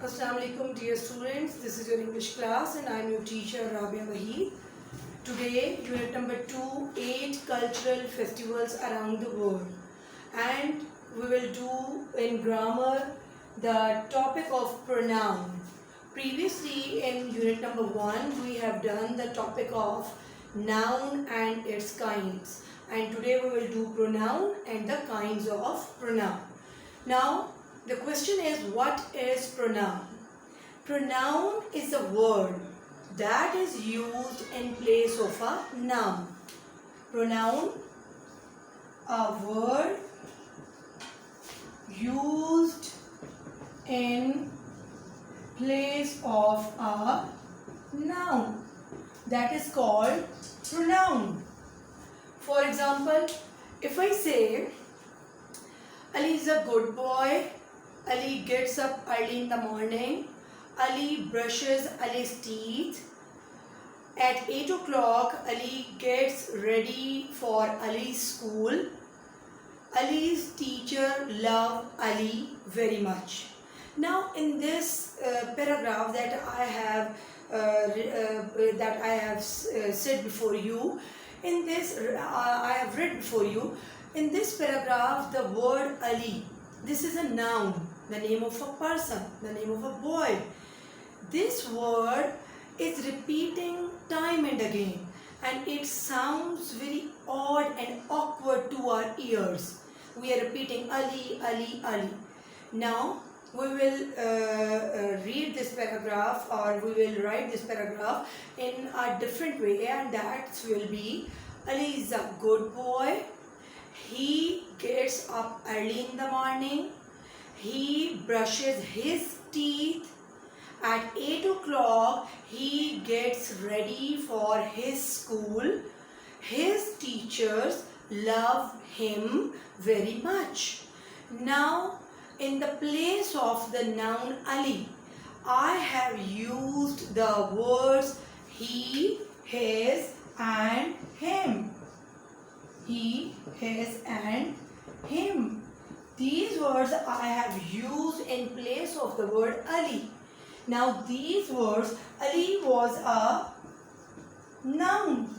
Assalamu alaikum dear students, this is your English class and I am your teacher Rabia Waheed. Today unit number 2, 8 cultural festivals around the world, and we will do in grammar the topic of pronoun. Previously in unit number 1 we have done the topic of noun and its kinds, and today we will do pronoun and the kinds of pronoun. Now the question is, what is pronoun? Pronoun is a word that is used in place of a noun. Pronoun, a word used in place of a noun, that is called pronoun. For example, if I say Ali is a good boy, Ali gets up early in the morning, Ali brushes Ali's teeth, at 8 o'clock Ali gets ready for Ali's school, Ali's teacher loves Ali very much. Now in this paragraph that I have said before you, in this I have read before you, in this paragraph the word Ali, this is a noun, the name of a person, the name of a boy. This word is repeating time and again, and it sounds very odd and awkward to our ears. We are repeating Ali, Ali, Ali. Now we will read this paragraph, or we will write this paragraph in a different way, and that will be: Ali is a good boy. He gets up early in the morning. He brushes his teeth. At 8 o'clock, he gets ready for his school. His teachers love him very much. Now, in the place of the noun Ali, I have used the words he, his, and him. He, his, and him. These words I have used in place of the word Ali. Now these words, Ali was a noun.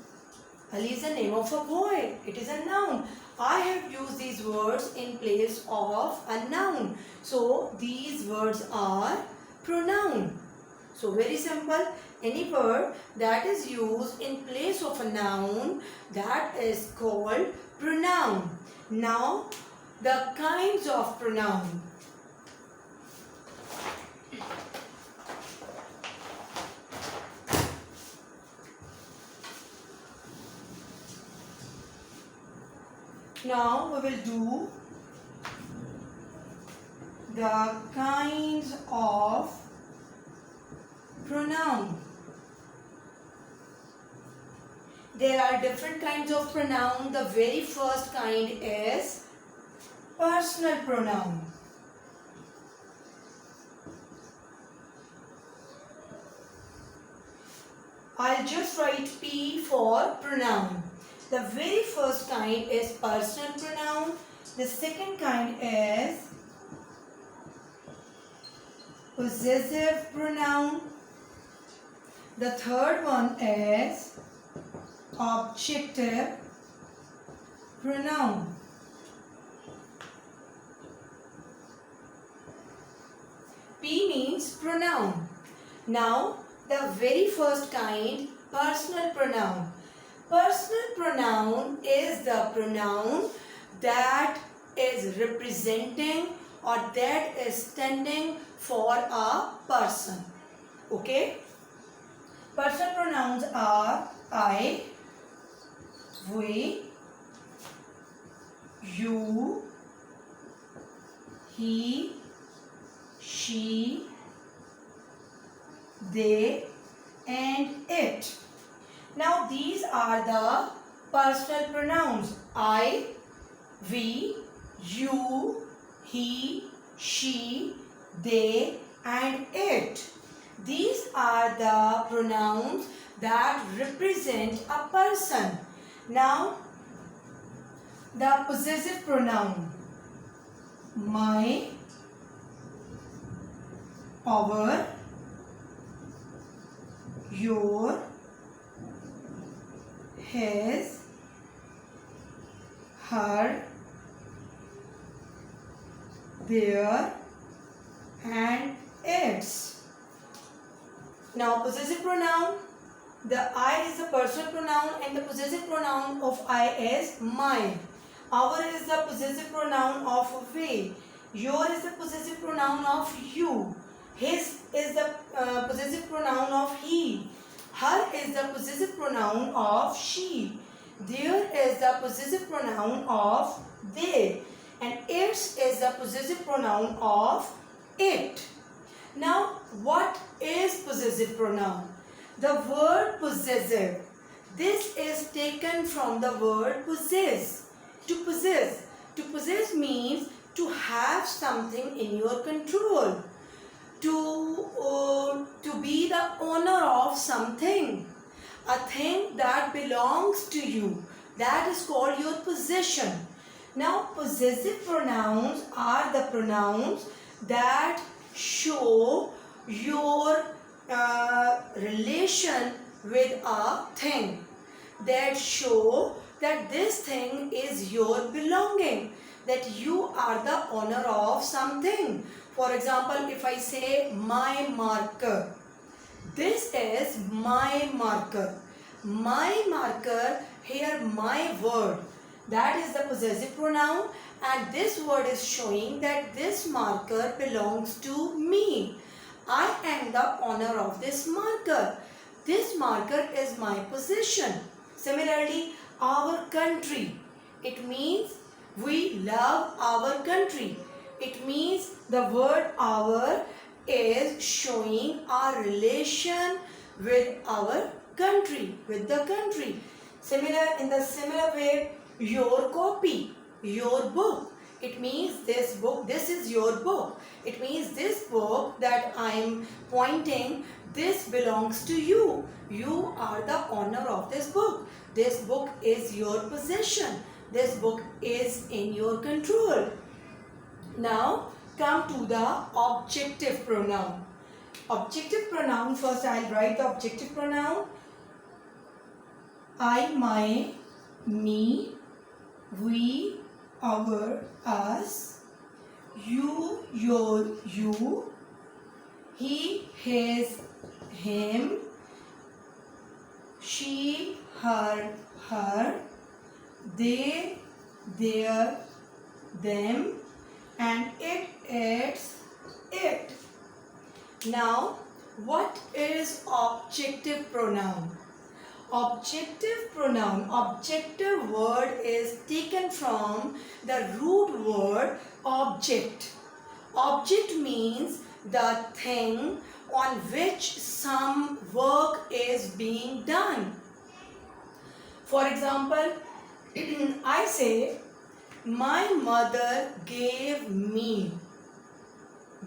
Ali is the name of a boy. It is a noun. I have used these words in place of a noun. So these words are pronoun. So very simple. Any word that is used in place of a noun, that is called pronoun. Now the kinds of pronoun. Now we will do the kinds of pronoun. There are different kinds of pronoun. The very first kind is personal pronoun. I'll just write P for pronoun. The very first kind is personal pronoun. The second kind is possessive pronoun. The third one is objective pronoun. P means pronoun. Now the very first kind, personal pronoun. Personal pronoun is the pronoun that is representing or that is standing for a person. Okay? Personal pronouns are I, we, you, he, she, they, and it. Now these are the personal pronouns: I, we, you, he, she, they, and it. These are the pronouns that represent a person. Now the possessive pronoun: my, our, your, his, her, their, and its. Now possessive pronoun. The I is the personal pronoun and the possessive pronoun of I is mine. Our is the possessive pronoun of we. Your is the possessive pronoun of you. His is the possessive pronoun of he. Her is the possessive pronoun of she. Their is the possessive pronoun of they. And its is the possessive pronoun of it. Now, what is possessive pronoun? The word possessive. This is taken from the word possess. To possess. To possess means to have something in your control. To be the owner of something. A thing that belongs to you. That is called your possession. Now, possessive pronouns are the pronouns that show your relation with a thing, that show that this thing is your belonging, that you are the owner of something. For example, if I say my marker, this is my marker. My marker, here my word, that is the possessive pronoun, and this word is showing that this marker belongs to me. I am the owner of this marker. This marker is my possession. Similarly, our country. It means we love our country. It means the word our is showing our relation with our country, with the country. In the similar way, your copy, your book. It means this book, this is your book. It means this book that I am pointing, this belongs to you. You are the owner of this book. This book is your possession. This book is in your control. Now come to the objective pronoun. Objective pronoun, first I will write the objective pronoun. I, my, me, we, our, us, you, your, you, he, his, him, she, her, her, they, their, them, and it, its, it. Now, what is objective pronoun? Objective pronoun, objective word is taken from the root word object. Object means the thing on which some work is being done. For example, I say, my mother gave me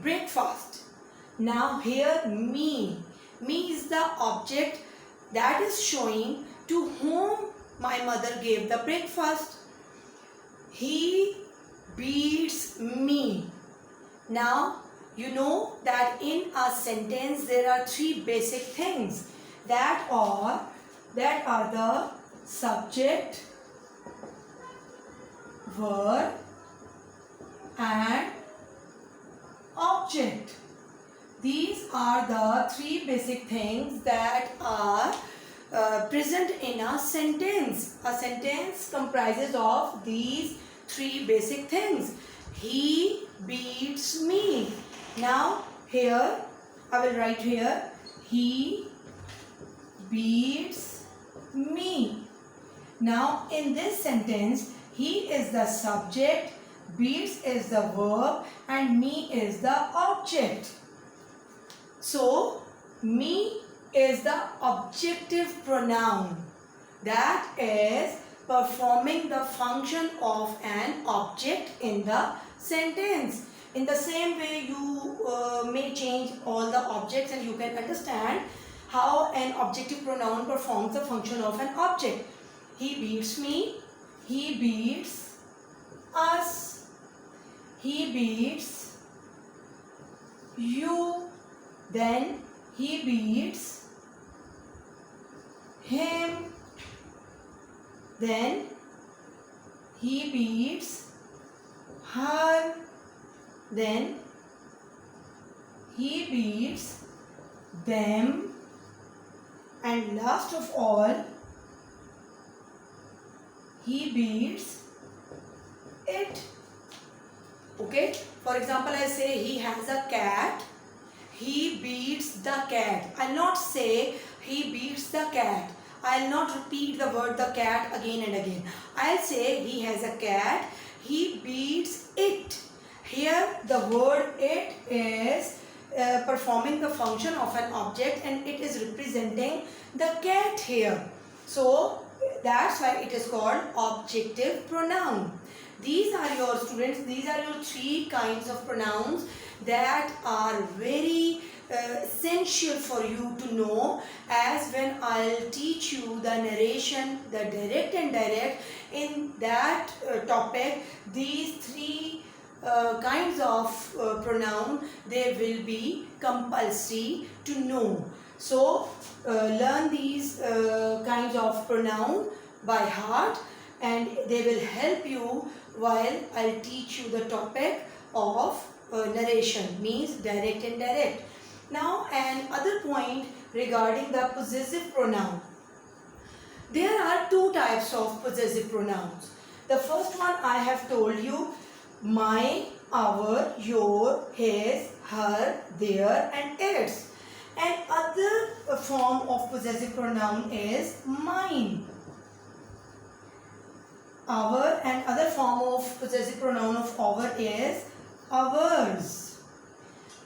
breakfast. Now here me is the object that is showing to whom my mother gave the breakfast. He beats me. Now you know that in a sentence there are three basic things that are the subject, verb, and object. These are the three basic things that are present in a sentence. A sentence comprises of these three basic things. He beats me. Now here I will write here, he beats me. Now in this sentence, he is the subject, beats is the verb, and me is the object. So, me is the objective pronoun that is performing the function of an object in the sentence. In the same way, you may change all the objects and you can understand how an objective pronoun performs the function of an object. He beats me, he beats us, he beats you, then he beats him, then he beats her, then he beats them, and last of all, he beats it. Okay, for example, I say he has a cat, he beats the cat. I'll not say he beats the cat. I'll not repeat the word the cat again and again. I'll say he has a cat, he beats it. Here the word it is performing the function of an object, and it is representing the cat here. So that's why it is called objective pronoun. These are your students, these are your three kinds of pronouns that are very essential for you to know, as when I'll teach you the narration, the direct and indirect, in that topic, these three kinds of pronoun, they will be compulsory to know. So learn these kinds of pronoun by heart, and they will help you while I'll teach you the topic of narration, means direct and indirect. Now, another point regarding the possessive pronoun. There are two types of possessive pronouns. The first one I have told you, my, our, your, his, her, their, and its. And other form of possessive pronoun is mine. Our, and other form of possessive pronoun of our is ours.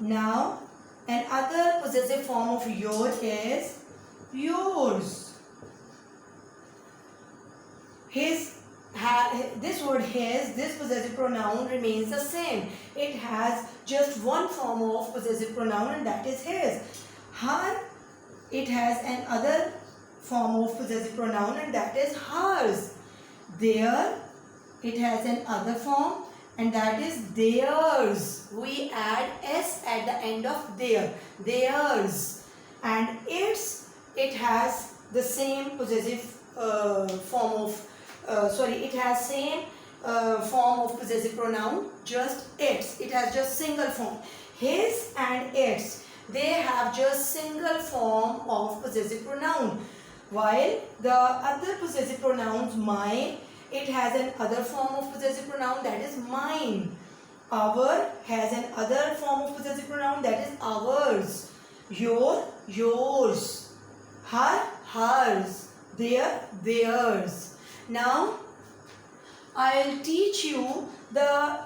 Now, another possessive form of your is yours. His, this word his, this possessive pronoun remains the same. It has just one form of possessive pronoun, and that is his. Her, it has another form of possessive pronoun, and that is hers. Their, it has another form, and that is theirs. We add s at the end of their, theirs. And its, it has the same possessive form of it has same form of possessive pronoun, just its. It has just single form. His and its, they have just single form of possessive pronoun. While the other possessive pronouns, my, it has an other form of possessive pronoun, that is mine. Our has an other form of possessive pronoun, that is ours. Your, yours. Her, hers. Their, theirs. Now, I'll teach you the,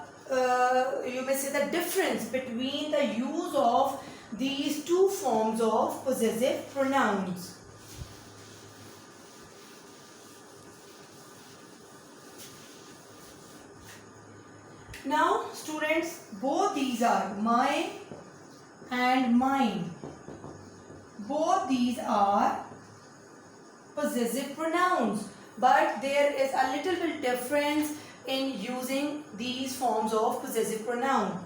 you may say, the difference between the use of these two forms of possessive pronouns. Now, students, both these are my and mine. Both these are possessive pronouns, but there is a little bit difference in using these forms of possessive pronoun.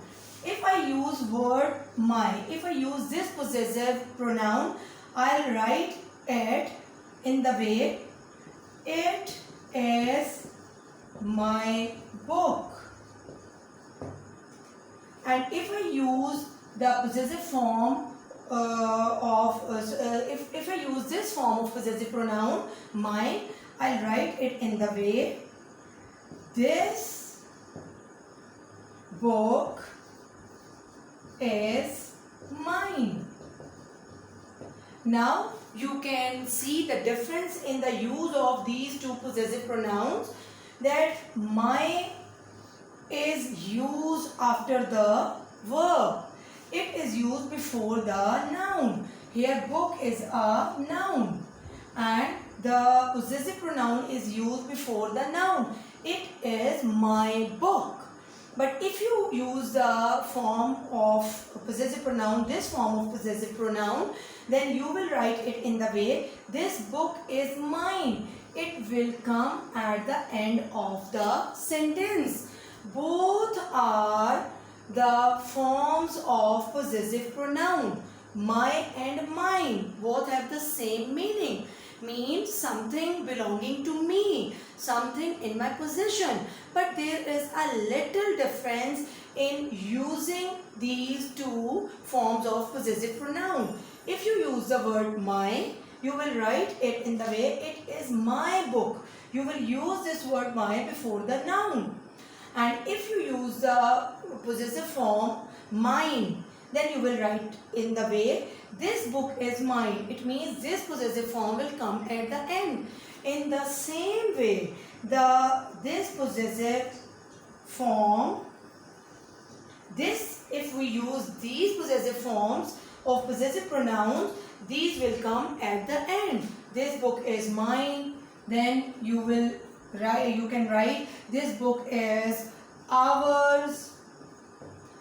If I use word my, if I use this possessive pronoun, I'll write it in the way, it is my book. And if I use the possessive form if I use this form of possessive pronoun, mine, I'll write it in the way, this book is mine. Now you can see the difference in the use of these two possessive pronouns, that my is used after the verb. It is used before the noun. Here book is a noun, and the possessive pronoun is used before the noun. It is my book. But if you use the form of possessive pronoun, this form of possessive pronoun, then you will write it in the way, this book is mine. It will come at the end of the sentence. Both are the forms of possessive pronoun. My and mine both have the same meaning. Means something belonging to me, something in my possession. But there is a little difference in using these two forms of possessive pronoun. If you use the word my, you will write it in the way it is my book. You will use this word my before the noun. And if you use the possessive form mine, then you will write in the way this book is mine. It means this possessive form will come at the end. In the same way, this possessive form, if we use these possessive forms of possessive pronouns, these will come at the end. This book is mine. Then you can write this book is ours.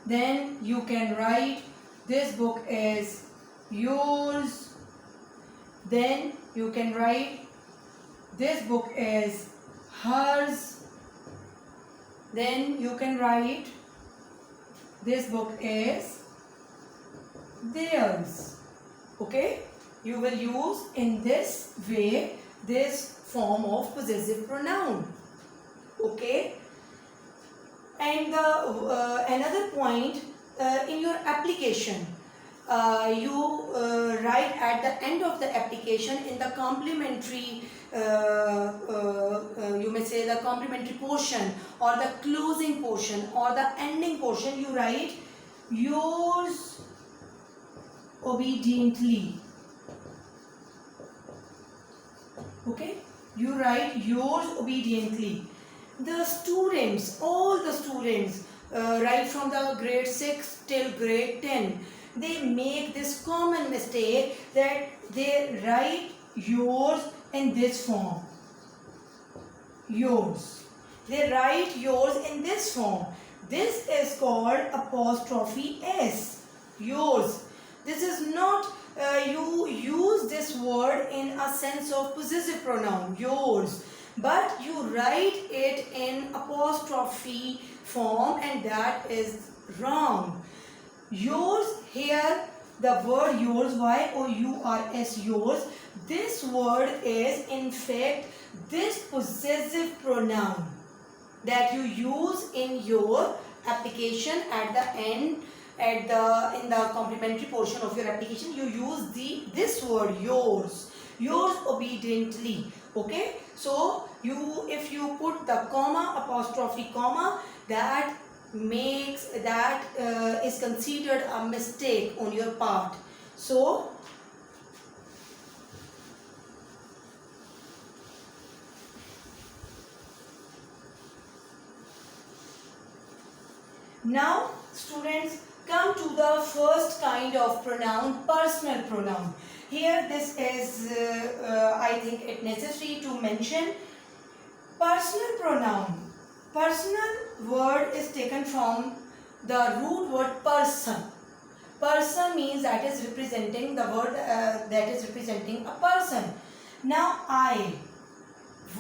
Then you can write this book is yours. Then you can write this book is hers. Then you can write this book is theirs. Okay? You will use in this way this form of possessive pronoun. Okay? And another point, in your application, you write at the end of the application in the complementary, you may say the complementary portion or the closing portion or the ending portion, you write yours obediently. Okay? You write yours obediently. The students, all the students, right from the grade 6 till grade 10, they make this common mistake that they write yours in this form. Yours. They write yours in this form. This is called apostrophe S. Yours. This is not, you use this word in a sense of possessive pronoun, yours. But you write it in apostrophe form, and that is wrong. Yours, here the word yours, Y-O-U-R-S, yours, this word is in fact this possessive pronoun that you use in your application at the end, in the complementary portion of your application. You use this word yours obediently. Okay, so if you put the comma, apostrophe comma, that is considered a mistake on your part. So now students, come to the first kind of pronoun, personal pronoun. Here this is, I think it necessary to mention personal pronoun. Personal word is taken from the root word person. Person means that is representing the word that is representing a person. Now I,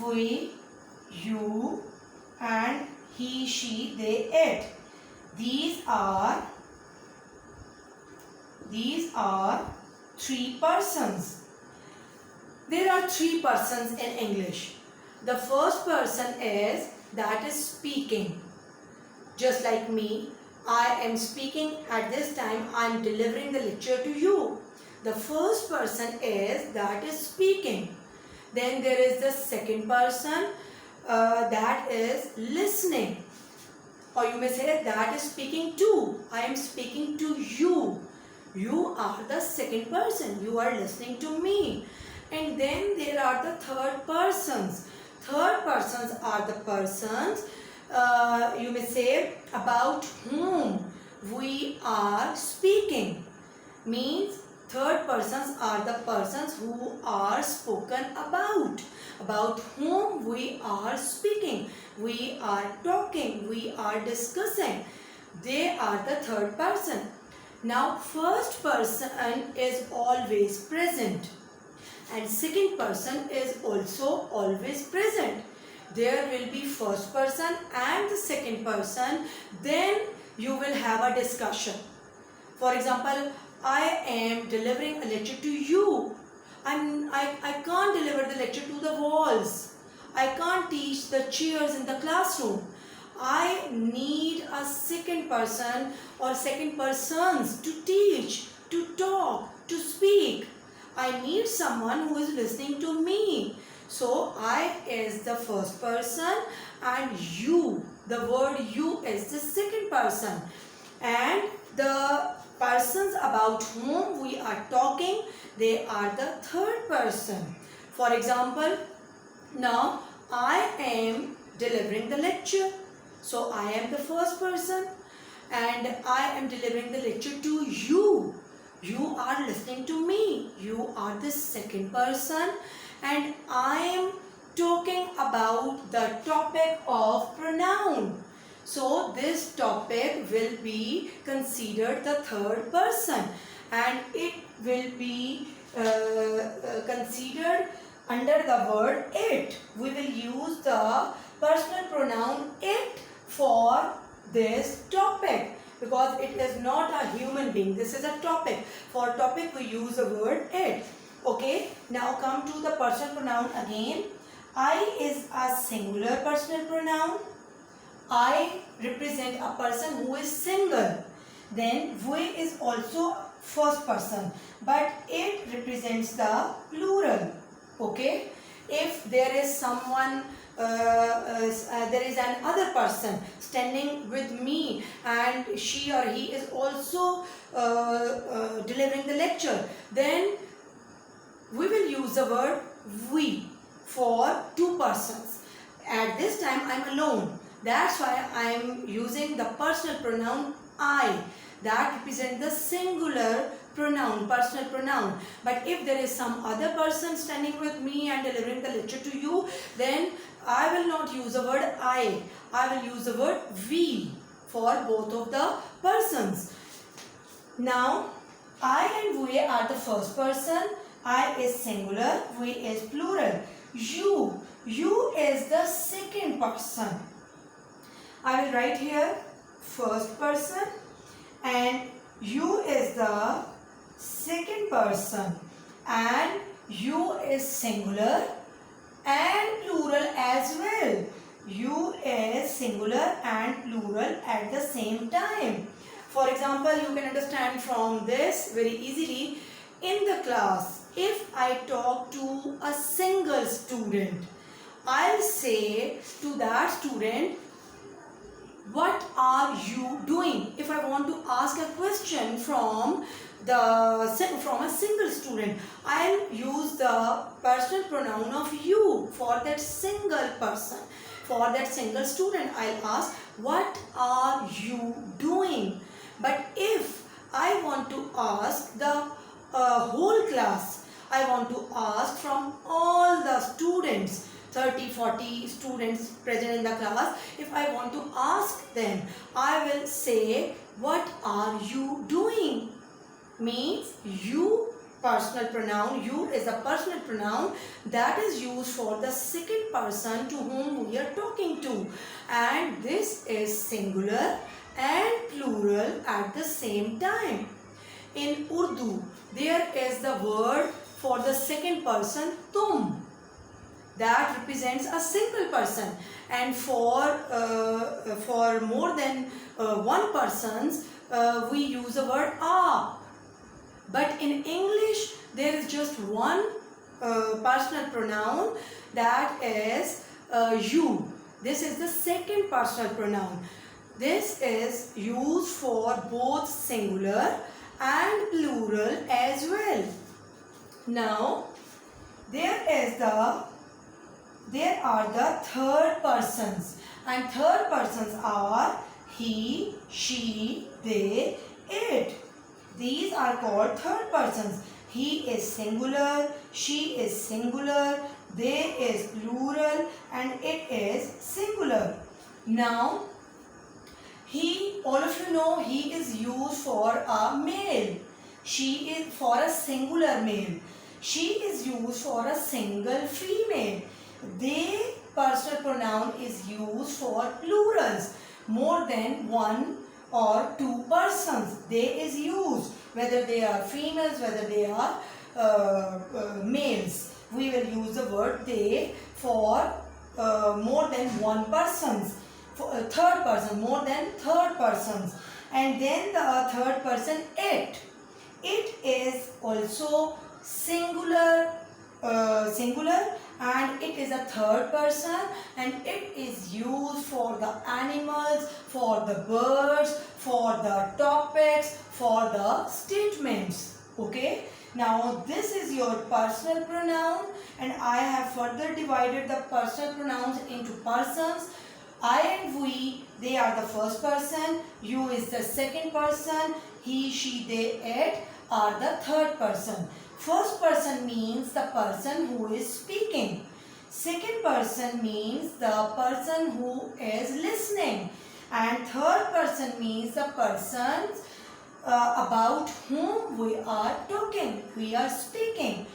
we, you, and he, she, they, it. These are three persons. There are three persons in English. The first person is that is speaking. Just like me, I am speaking at this time, I am delivering the lecture to you. The first person is that is speaking. Then there is the second person that is listening. Or you may say that is speaking to. I am speaking to you. You are the second person. You are listening to me. And then there are the third persons. Third persons are the persons, you may say, about whom we are speaking. Means third persons are the persons who are spoken about. About whom we are speaking. We are talking. We are discussing. They are the third person. Now first person is always present. And second person is also always present. There will be first person and the second person. Then you will have a discussion. For example, I am delivering a lecture to you. I can't deliver the lecture to the walls. I can't teach the chairs in the classroom. I need a second person or second persons to teach, to talk, to speak. I need someone who is listening to me. So I is the first person and you, the word you is the second person. And the persons about whom we are talking, they are the third person. For example, now I am delivering the lecture. So I am the first person and I am delivering the lecture to you. You are listening to me. You are the second person and I am talking about the topic of pronoun. So this topic will be considered the third person and it will be considered under the word it. We will use the personal pronoun it for this topic because it is not a human being. This is a topic. For topic we use the word it. Okay. Now come to the personal pronoun again. I is a singular personal pronoun. I represent a person who is single. Then we is also first person, but it represents the plural. Okay. If there is someone, there is an other person standing with me and she or he is also delivering the lecture, then we will use the word we for two persons. At this time I am alone. That's why I am using the personal pronoun I. That represents the singular pronoun, personal pronoun. But if there is some other person standing with me and delivering the lecture to you, then I will not use the word I. I will use the word we for both of the persons. Now, I and we are the first person. I is singular, we is plural. You is the second person. I will write here first person and you is the second person and you is singular and plural as well. You is singular and plural at the same time. For example, you can understand from this very easily. In the class, if I talk to a single student, I'll say to that student, what are you doing? If I want to ask a question from a single student, I'll use the personal pronoun of you for that single person. For that single student, I'll ask, what are you doing? But if I want to ask the whole class, I want to ask from all the students, 30-40 students present in the class, if I want to ask them, I will say, what are you doing? Means you, personal pronoun, you is a personal pronoun that is used for the second person to whom we are talking to, and this is singular and plural at the same time. In Urdu, there is the word for the second person, tum. That represents a single person, and for more than one persons we use the word aap. But in English there is just one personal pronoun, that is you. This is the second personal pronoun. This is used for both singular and plural as well. Now there are the third persons, and third persons are he, she, they, it. These are called third persons. He is singular, she is singular, they is plural, and it is singular. Now, he, all of you know, he is used for a male. She is for a singular male. She is used for a single female. They personal pronoun is used for plurals, more than one or two persons. They is used whether they are females, whether they are males. We will use the word they for more than one persons. For a third person, more than third persons. And then the third person it. It is also singular, and it is a third person, and it is used for the animals, for the birds, for the topics, for the statements. Okay. Now this is your personal pronoun, and I have further divided the personal pronouns into persons. I and we, they are the first person, you is the second person, he, she, they, it are the third person. First person means the person who is speaking. Second person means the person who is listening. And third person means the persons about whom we are talking, we are speaking.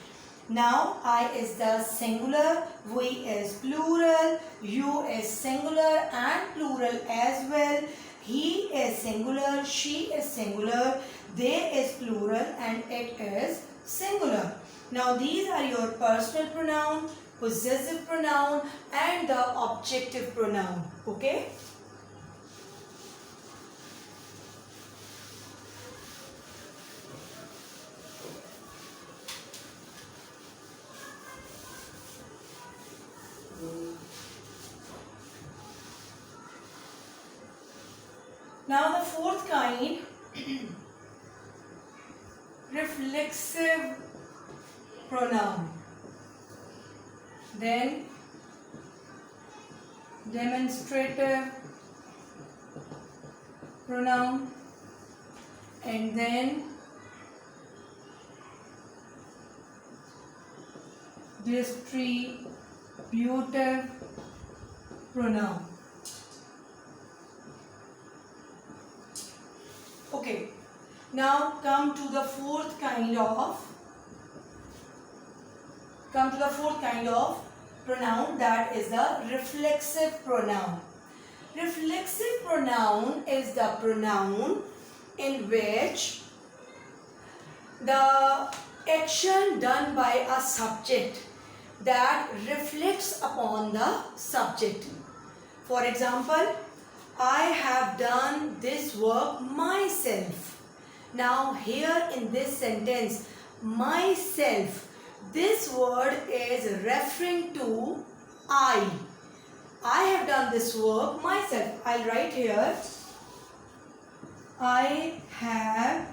Now I is the singular, we is plural, you is singular and plural as well. He is singular, she is singular, they is plural, and it is singular. Now these are your personal pronoun, possessive pronoun, and the objective pronoun. Okay. Now the fourth kind, reflexive pronoun, then demonstrative pronoun, and then distributive pronoun. Okay, now come to the fourth kind of pronoun, that is the reflexive pronoun. Reflexive pronoun is the pronoun in which the action done by a subject that reflects upon the subject. For example, I have done this work myself. Now here in this sentence, myself, this word is referring to I. I have done this work myself. I'll write here, I have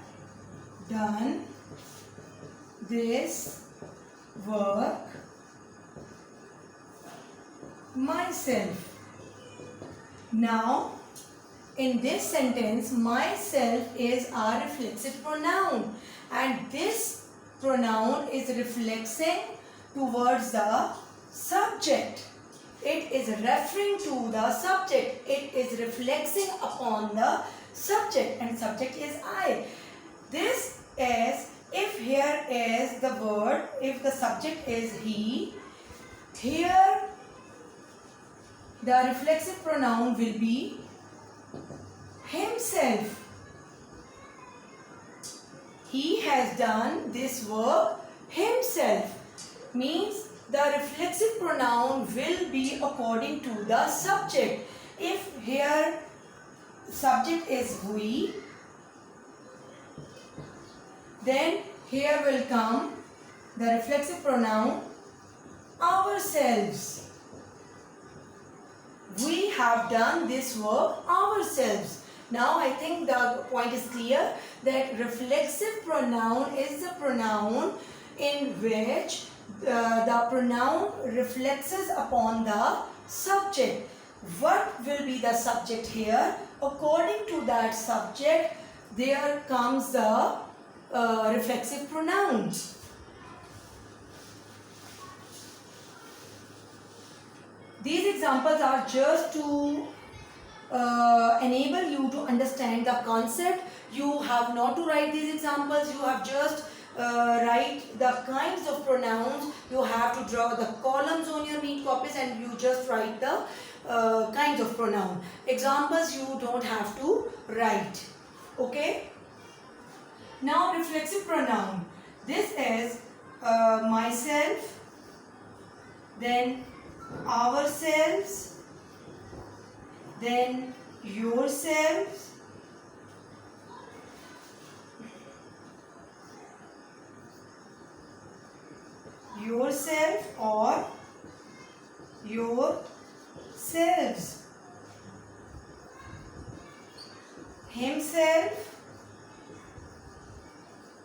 done this work myself. Now, in this sentence, myself is a reflexive pronoun, and this pronoun is reflexing towards the subject. It is referring to the subject. It is reflexing upon the subject, and subject is I. This is, if here is the word, if the subject is he, here the reflexive pronoun will be himself. He has done this work himself. Means the reflexive pronoun will be according to the subject. If here subject is we, then here will come the reflexive pronoun ourselves. We have done this work ourselves. Now I think the point is clear that reflexive pronoun is the pronoun in which the pronoun reflexes upon the subject. What will be the subject here? According to that subject, there comes the reflexive pronoun. These examples are just to enable you to understand the concept. You have not to write these examples. You have just write the kinds of pronouns. You have to draw the columns on your neat copies and you just write the kinds of pronoun. Examples you don't have to write. Okay. Now reflexive pronoun. This is myself, then ourselves, then yourselves, yourself or yourselves, himself,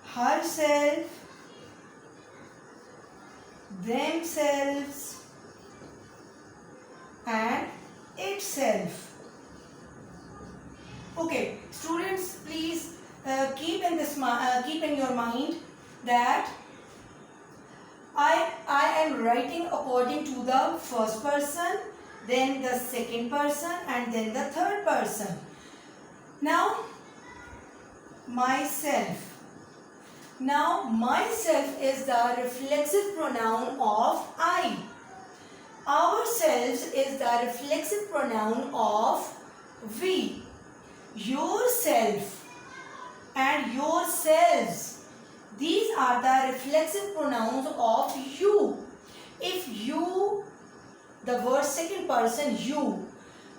herself, themselves and itself. Okay, students, please keep in your mind that I am writing according to the first person, then the second person and then the third person. Now myself. Now myself is the reflexive pronoun of I. Ourselves is the reflexive pronoun of we. Yourself and yourselves, these are the reflexive pronouns of you. If you, the word second person you,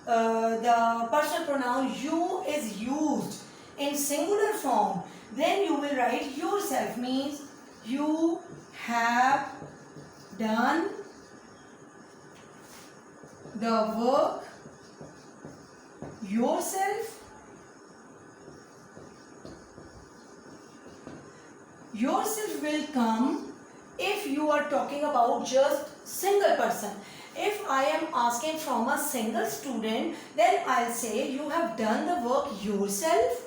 the personal pronoun you is used in singular form, then you will write yourself, means you have done the work yourself. Yourself will come if you are talking about just single person. If I am asking from a single student, then I'll say you have done the work yourself.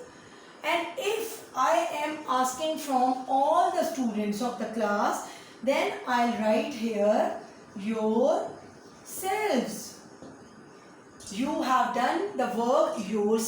And if I am asking from all the students of the class, then I'll write here yourselves. You have done the work yourself.